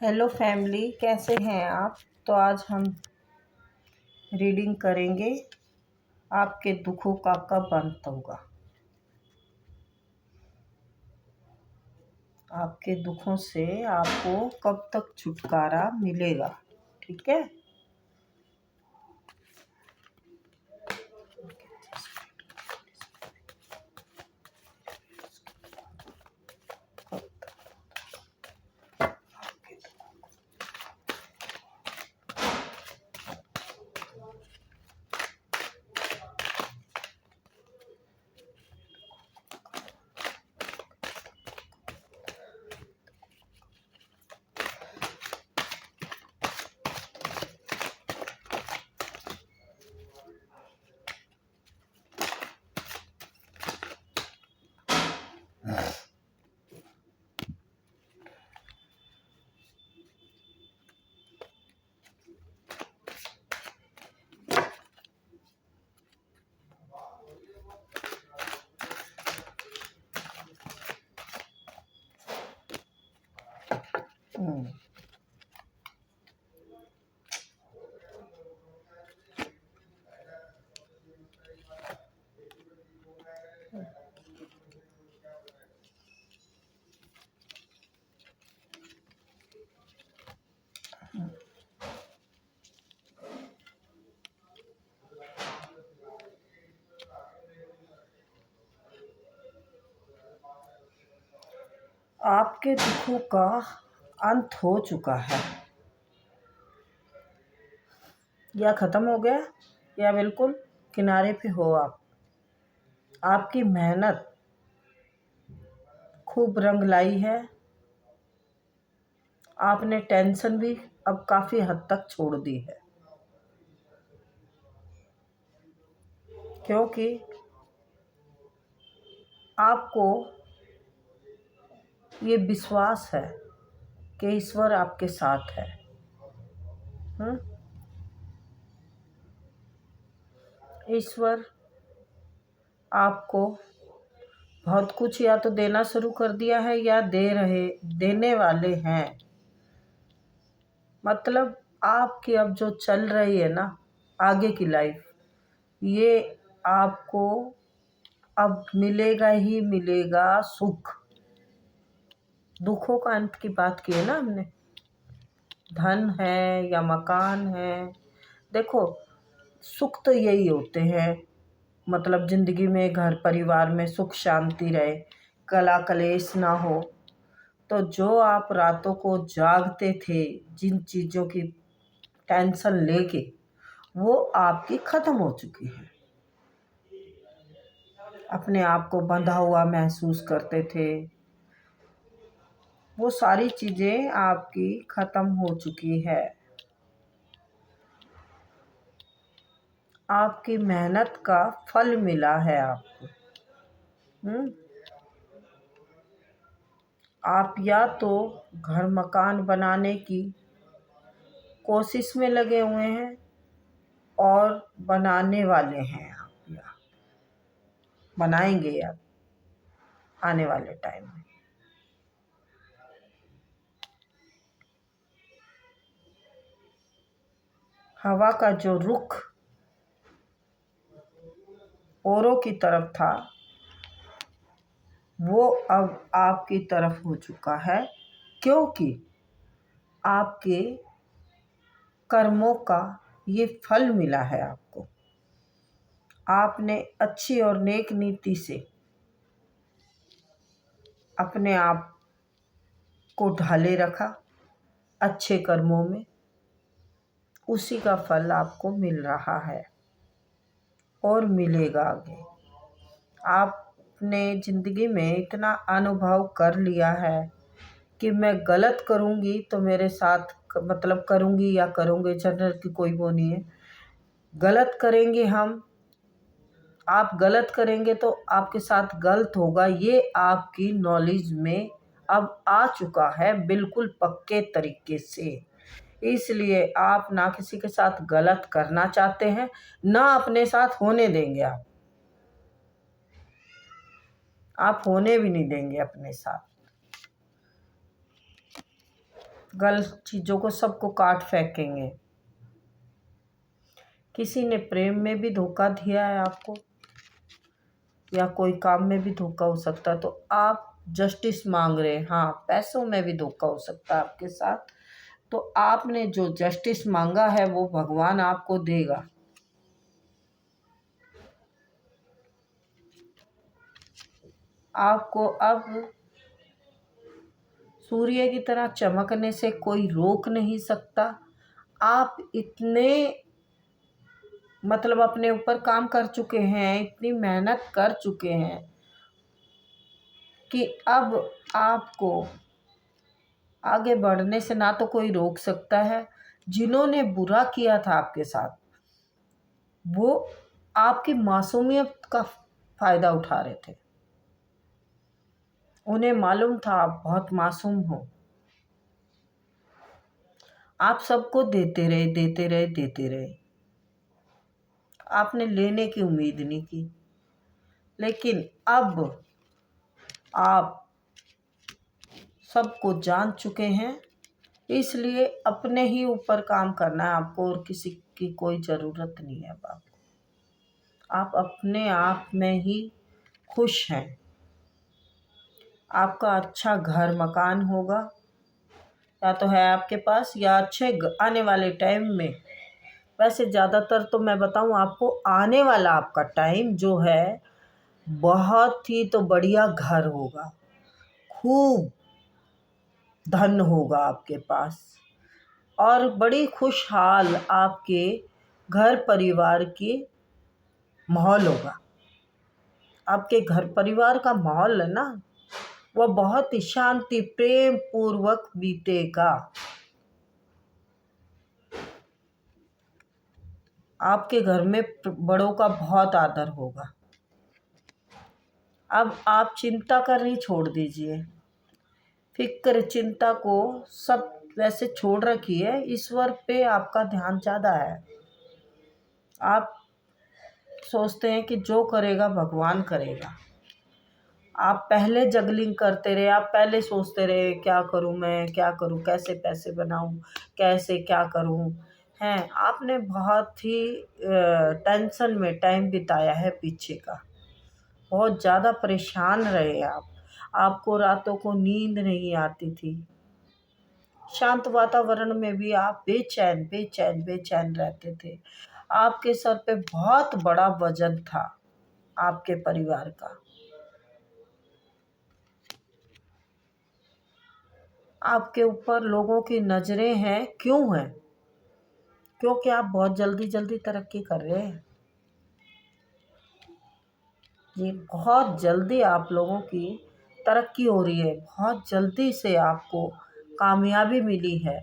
Hello family, कैसे हैं आप। तो आज हम रीडिंग करेंगे आपके दुखों का कब अंत होगा। आपके दुखों से आपको कब तक छुटकारा मिलेगा। ठीक है। हम्म, आपके दुखों का अंत हो चुका है, या ख़त्म हो गया या बिल्कुल किनारे पे हो आप। आपकी मेहनत खूब रंग लाई है। आपने टेंशन भी अब काफ़ी हद तक छोड़ दी है, क्योंकि आपको ये विश्वास है कि ईश्वर आपके साथ है। ईश्वर आपको बहुत कुछ या तो देना शुरू कर दिया है या देने वाले हैं। मतलब आपकी अब जो चल रही है ना आगे की लाइफ, ये आपको अब मिलेगा ही मिलेगा सुख। दुखों का अंत की बात की है ना हमने। धन है या मकान है, देखो सुख तो यही होते हैं। मतलब ज़िंदगी में घर परिवार में सुख शांति रहे, कला कलेश ना हो। तो जो आप रातों को जागते थे जिन चीज़ों की टेंशन लेके, वो आपकी ख़त्म हो चुकी है। अपने आप को बंधा हुआ महसूस करते थे, वो सारी चीज़ें आपकी ख़त्म हो चुकी है। आपकी मेहनत का फल मिला है आपको। आप या तो घर मकान बनाने की कोशिश में लगे हुए हैं और बनाने वाले हैं आप, या बनाएंगे आप आने वाले टाइम में। हवा का जो रुख औरों की तरफ था, वो अब आपकी तरफ हो चुका है, क्योंकि आपके कर्मों का ये फल मिला है आपको। आपने अच्छी और नेक नीति से अपने आप को ढाले रखा अच्छे कर्मों में, उसी का फल आपको मिल रहा है और मिलेगा आगे। आपने ज़िंदगी में इतना अनुभव कर लिया है कि मैं गलत करूँगी तो मेरे साथ मतलब करूँगी या करूँगे, जनरल की कोई वो नहीं है। गलत करेंगे हम, आप गलत करेंगे तो आपके साथ गलत होगा, ये आपकी नॉलेज में अब आ चुका है बिल्कुल पक्के तरीके से। इसलिए आप ना किसी के साथ गलत करना चाहते हैं, ना अपने साथ होने देंगे। आप होने भी नहीं देंगे अपने साथ। गलत चीज़ों को सबको काट फेंकेंगे। किसी ने प्रेम में भी धोखा दिया है आपको, या कोई काम में भी धोखा हो सकता है, तो आप जस्टिस मांग रहे हैं। हाँ, पैसों में भी धोखा हो सकता है आपके साथ, तो आपने जो जस्टिस मांगा है वो भगवान आपको देगा। आपको अब सूर्य की तरह चमकने से कोई रोक नहीं सकता। आप इतने मतलब अपने ऊपर काम कर चुके हैं, इतनी मेहनत कर चुके हैं कि अब आपको आगे बढ़ने से ना तो कोई रोक सकता है। जिन्होंने बुरा किया था आपके साथ, वो आपकी मासूमियत का फ़ायदा उठा रहे थे। उन्हें मालूम था आप बहुत मासूम हो। आप सबको देते रहे, देते रहे, देते रहे। आपने लेने की उम्मीद नहीं की। लेकिन अब आप सबको जान चुके हैं, इसलिए अपने ही ऊपर काम करना है आपको, और किसी की कोई ज़रूरत नहीं है अब आपको। आप अपने आप में ही खुश हैं। आपका अच्छा घर मकान होगा, या तो है आपके पास, या अच्छे आने वाले टाइम में। वैसे ज़्यादातर तो मैं बताऊं आपको, आने वाला आपका टाइम जो है बहुत ही तो बढ़िया घर होगा, खूब धन होगा आपके पास, और बड़ी खुशहाल आपके घर परिवार की माहौल होगा। आपके घर परिवार का माहौल है ना, वह बहुत ही शांति प्रेम पूर्वक बीतेगा। आपके घर में बड़ों का बहुत आदर होगा। अब आप चिंता करनी छोड़ दीजिए। फिक्र चिंता को सब वैसे छोड़ रखी है, ईश्वर पे आपका ध्यान ज़्यादा है। आप सोचते हैं कि जो करेगा भगवान करेगा। आप पहले जगलिंग करते रहे, आप पहले सोचते रहे क्या करूं मैं, क्या करूं, कैसे पैसे बनाऊं, कैसे क्या करूं। हैं, आपने बहुत ही टेंशन में टाइम बिताया है पीछे का। बहुत ज़्यादा परेशान रहे आप। आपको रातों को नींद नहीं आती थी। शांत वातावरण में भी आप बेचैन बेचैन बेचैन रहते थे। आपके सर पे बहुत बड़ा वजन था आपके परिवार का। आपके ऊपर लोगों की नज़रें हैं, क्यों हैं? क्योंकि आप बहुत जल्दी जल्दी तरक्की कर रहे हैं। ये बहुत जल्दी आप लोगों की तरक्की हो रही है, बहुत जल्दी से आपको कामयाबी मिली है।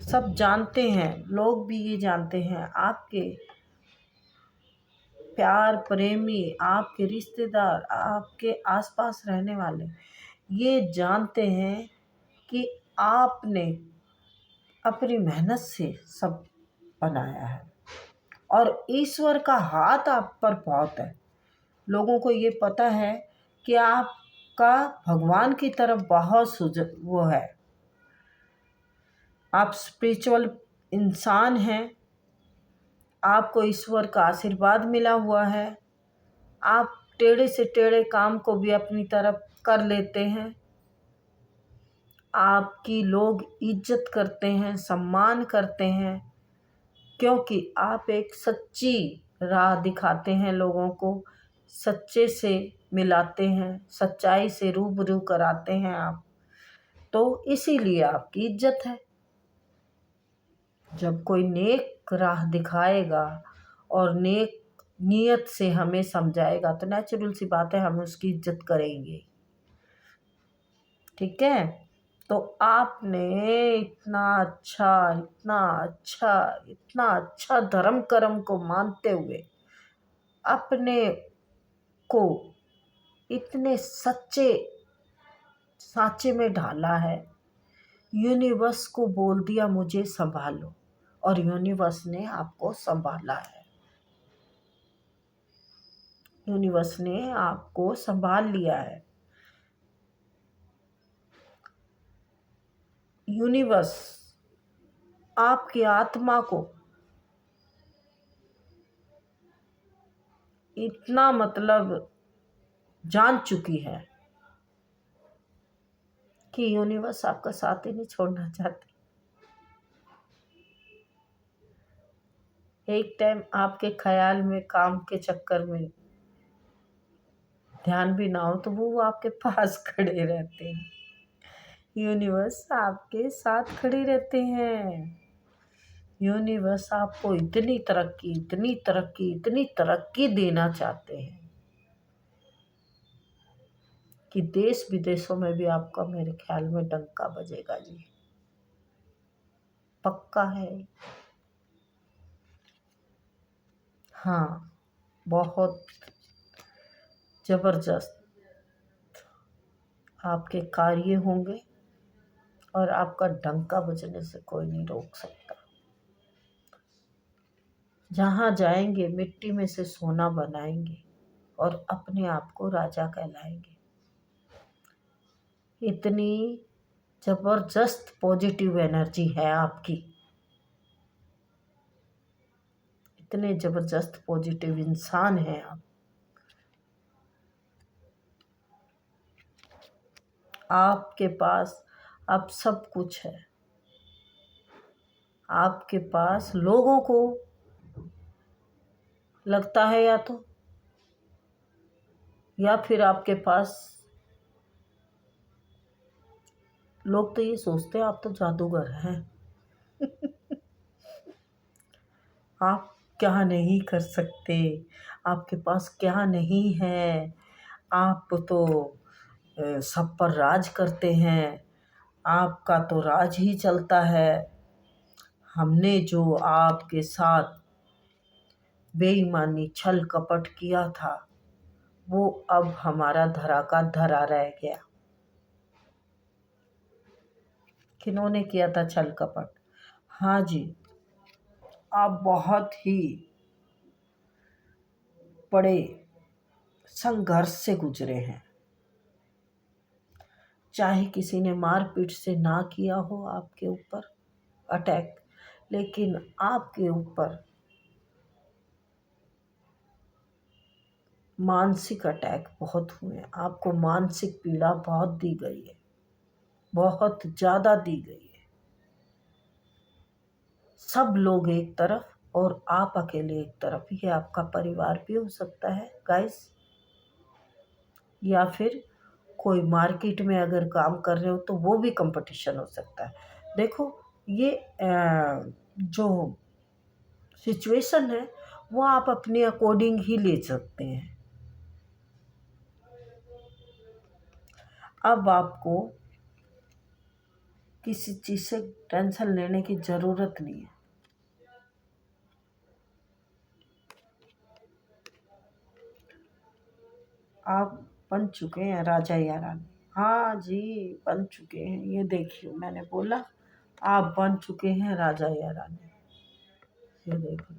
सब जानते हैं, लोग भी ये जानते हैं, आपके प्यार प्रेमी, आपके रिश्तेदार, आपके आसपास रहने वाले ये जानते हैं कि आपने अपनी मेहनत से सब बनाया है, और ईश्वर का हाथ आप पर बहुत है। लोगों को ये पता है कि आपका भगवान की तरफ बहुत वो है। आप स्पिरिचुअल इंसान हैं, आपको ईश्वर का आशीर्वाद मिला हुआ है। आप टेढ़े से टेढ़े काम को भी अपनी तरफ कर लेते हैं। आपकी लोग इज्जत करते हैं, सम्मान करते हैं, क्योंकि आप एक सच्ची राह दिखाते हैं लोगों को, सच्चे से मिलाते हैं, सच्चाई से रूबरू कराते हैं आप, तो इसीलिए आपकी इज्जत है। जब कोई नेक राह दिखाएगा और नेक नियत से हमें समझाएगा, तो नेचुरल सी बात है हम उसकी इज्जत करेंगे। ठीक है, तो आपने इतना अच्छा इतना अच्छा इतना अच्छा धर्म कर्म को मानते हुए अपने को इतने सच्चे सांचे में ढाला है। यूनिवर्स को बोल दिया मुझे संभालो, और यूनिवर्स ने आपको संभाला है। यूनिवर्स ने आपको संभाल लिया है। यूनिवर्स आपकी आत्मा को इतना जान चुकी है कि यूनिवर्स आपका साथ ही नहीं छोड़ना चाहती। एक टाइम आपके ख्याल में काम के चक्कर में ध्यान भी ना हो तो वो आपके पास खड़े रहते हैं। यूनिवर्स आपके साथ खड़े रहते हैं। यूनिवर्स आपको इतनी तरक्की इतनी तरक्की इतनी तरक्की देना चाहते हैं कि देश विदेशों में भी आपका मेरे ख्याल में डंका बजेगा जी, पक्का है। हाँ, बहुत जबरदस्त आपके कार्य होंगे और आपका डंका बजने से कोई नहीं रोक सकता। जहाँ जाएंगे मिट्टी में से सोना बनाएंगे और अपने आप को राजा कहलाएंगे। इतनी जबरदस्त पॉजिटिव एनर्जी है आपकी, इतने जबरदस्त पॉजिटिव इंसान हैं आप। आपके पास अब सब कुछ है। आपके पास लोगों को लगता है या फिर आपके पास लोग तो ये सोचते हैं आप तो जादूगर हैं। आप क्या नहीं कर सकते, आपके पास क्या नहीं है, आप तो सब पर राज करते हैं, आपका तो राज ही चलता है। हमने जो आपके साथ बेईमानी छल कपट किया था वो अब हमारा धरा का धरा रह गया। किन्होंने किया था छल कपट? हाँ जी, आप बहुत ही बड़े संघर्ष से गुजरे हैं। चाहे किसी ने मारपीट से ना किया हो आपके ऊपर अटैक, लेकिन आपके ऊपर मानसिक अटैक बहुत हुए हैं। आपको मानसिक पीड़ा बहुत दी गई है, बहुत ज़्यादा दी गई है। सब लोग एक तरफ और आप अकेले एक तरफ। ये आपका परिवार भी हो सकता है गाइस, या फिर कोई मार्केट में अगर काम कर रहे हो तो वो भी कंपटीशन हो सकता है। देखो ये जो सिचुएशन है वो आप अपने अकॉर्डिंग ही ले सकते हैं। अब आपको किसी चीज़ से टेंशन लेने की ज़रूरत नहीं है। आप बन चुके हैं राजा या रानी। हाँ जी, बन चुके हैं। ये देखिए, मैंने बोला आप बन चुके हैं राजा या रानी। ये देखो,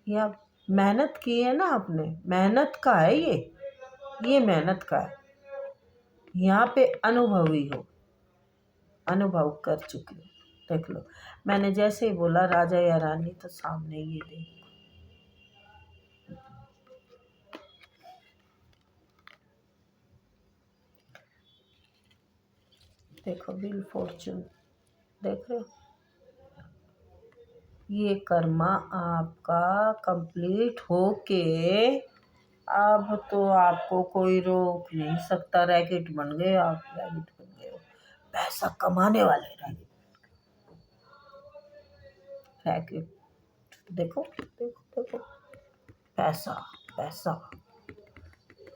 ये आप मेहनत की है ना, आपने मेहनत का है ये मेहनत का है। यहाँ पे अनुभवी हो, अनुभव कर चुके हो। देख लो, मैंने जैसे ही बोला राजा या रानी तो सामने ये देखो व्हील फॉर्चून, देख रहे हो? ये कर्मा आपका कंप्लीट होके अब तो आपको कोई रोक नहीं सकता। रैकेट बन गए आप, रैकेट बन गए हो, पैसा कमाने वाले रैकेट। देखो देखो देखो, पैसा पैसा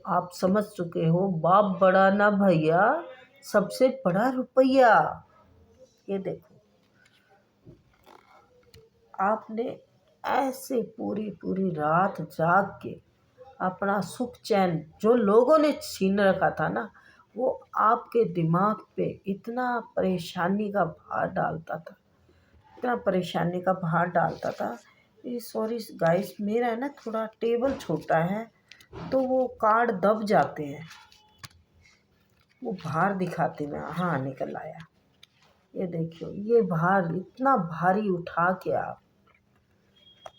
आप समझ चुके हो। बाप बड़ा ना भैया, सबसे बड़ा रुपया। ये देखो, आपने ऐसे पूरी पूरी रात जाग के अपना सुख चैन जो लोगों ने छीन रखा था ना, वो आपके दिमाग पे इतना परेशानी का भार डालता था, इतना परेशानी का भार डालता था। ये सॉरी गाइस, मेरा है ना थोड़ा टेबल छोटा है तो वो कार्ड दब जाते हैं, वो भार दिखाते में। हाँ, निकल आया। ये देखियो, ये भार इतना भारी उठा के आप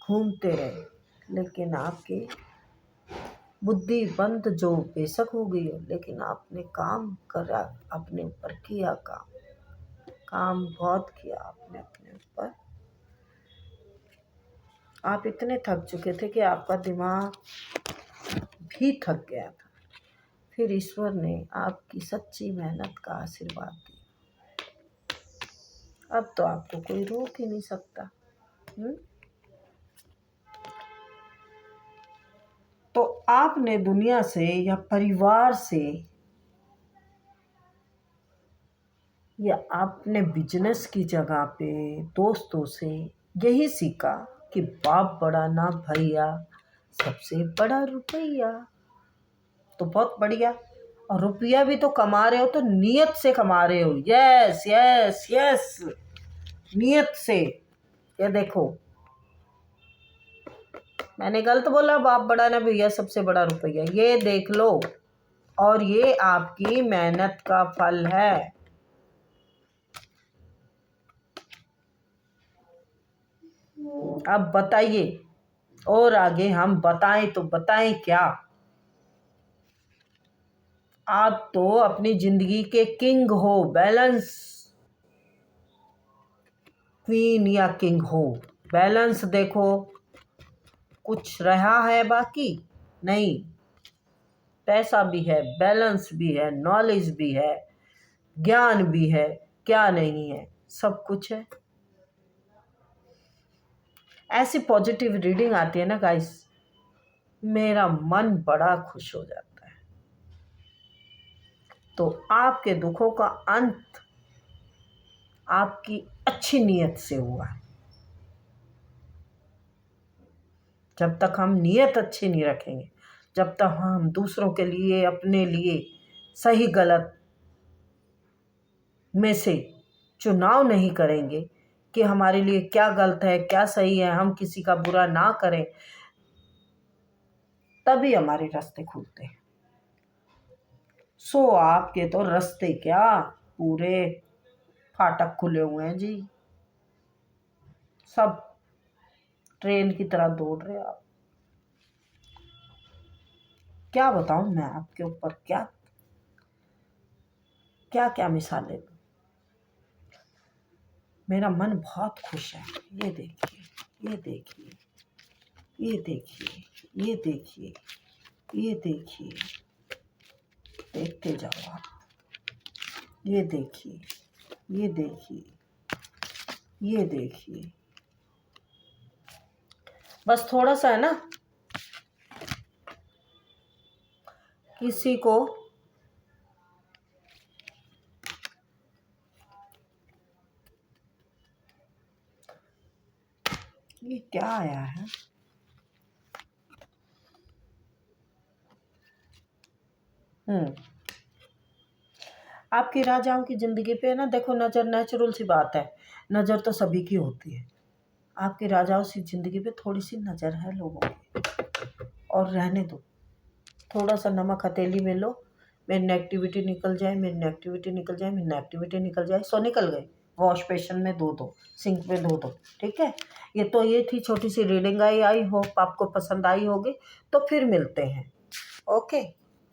घूमते रहे, लेकिन आपकी बुद्धि बंद जो बेशक हो गई हो, लेकिन आपने काम करा, अपने ऊपर किया काम बहुत किया आपने अपने ऊपर। आप इतने थक चुके थे कि आपका दिमाग भी थक गया था। फिर ईश्वर ने आपकी सच्ची मेहनत का आशीर्वाद दिया। अब तो आपको कोई रोक ही नहीं सकता। तो आपने दुनिया से या परिवार से या आपने बिजनेस की जगह पे दोस्तों से यही सीखा कि बाप बड़ा ना भैया, सबसे बड़ा रुपया। तो बहुत बढ़िया। और रुपया भी तो कमा रहे हो तो नियत से कमा रहे हो। यस यस यस, नियत से। ये देखो, मैंने गलत बोला? बाप बड़ा ना भैया, सबसे बड़ा रुपया। ये देख लो, और ये आपकी मेहनत का फल है। अब बताइए, और आगे हम बताएं तो बताएं क्या? आप तो अपनी जिंदगी के किंग हो, बैलेंस क्वीन या किंग हो। बैलेंस देखो, कुछ रहा है बाकी? नहीं। पैसा भी है, बैलेंस भी है, नॉलेज भी है, ज्ञान भी है, क्या नहीं है? सब कुछ है। ऐसी पॉजिटिव रीडिंग आती है ना गाइस, मेरा मन बड़ा खुश हो जाता है। तो आपके दुखों का अंत आपकी अच्छी नीयत से हुआ है। जब तक हम नीयत अच्छी नहीं रखेंगे, जब तक हम दूसरों के लिए, अपने लिए सही गलत में से चुनाव नहीं करेंगे कि हमारे लिए क्या गलत है क्या सही है, हम किसी का बुरा ना करें, तभी हमारे रास्ते खुलते हैं। सो आपके तो रास्ते क्या, पूरे फाटक खुले हुए हैं जी। सब ट्रेन की तरह दौड़ रहे आप। क्या बताऊं मैं आपके ऊपर, क्या क्या क्या मिसालें दूं। मेरा मन बहुत खुश है। ये देखिए, ये देखिए, ये देखिए, ये देखिए, ये देखिए, देखते जाओ आप। ये देखिए, ये देखिए, ये देखिए। बस थोड़ा सा है ना, किसी को ये क्या आया है? आपकी राजाओं की जिंदगी पे ना देखो, नजर नेचुरल सी बात है, नजर तो सभी की होती है। आपकी राजाओं की जिंदगी पे थोड़ी सी नजर है लोगों की, और रहने दो। थोड़ा सा नमक हथेली में लो, मेरी नेगेटिविटी निकल जाए, मेरी नेगेटिविटी निकल जाए, मेरी नेगेटिविटी निकल जाए। सो निकल गई, वॉश बेसिन में धो दो, सिंक में धो दो। ठीक है, ये थी छोटी सी रीडिंग। आई होप आपको पसंद आई होगी। तो फिर मिलते हैं। ओके।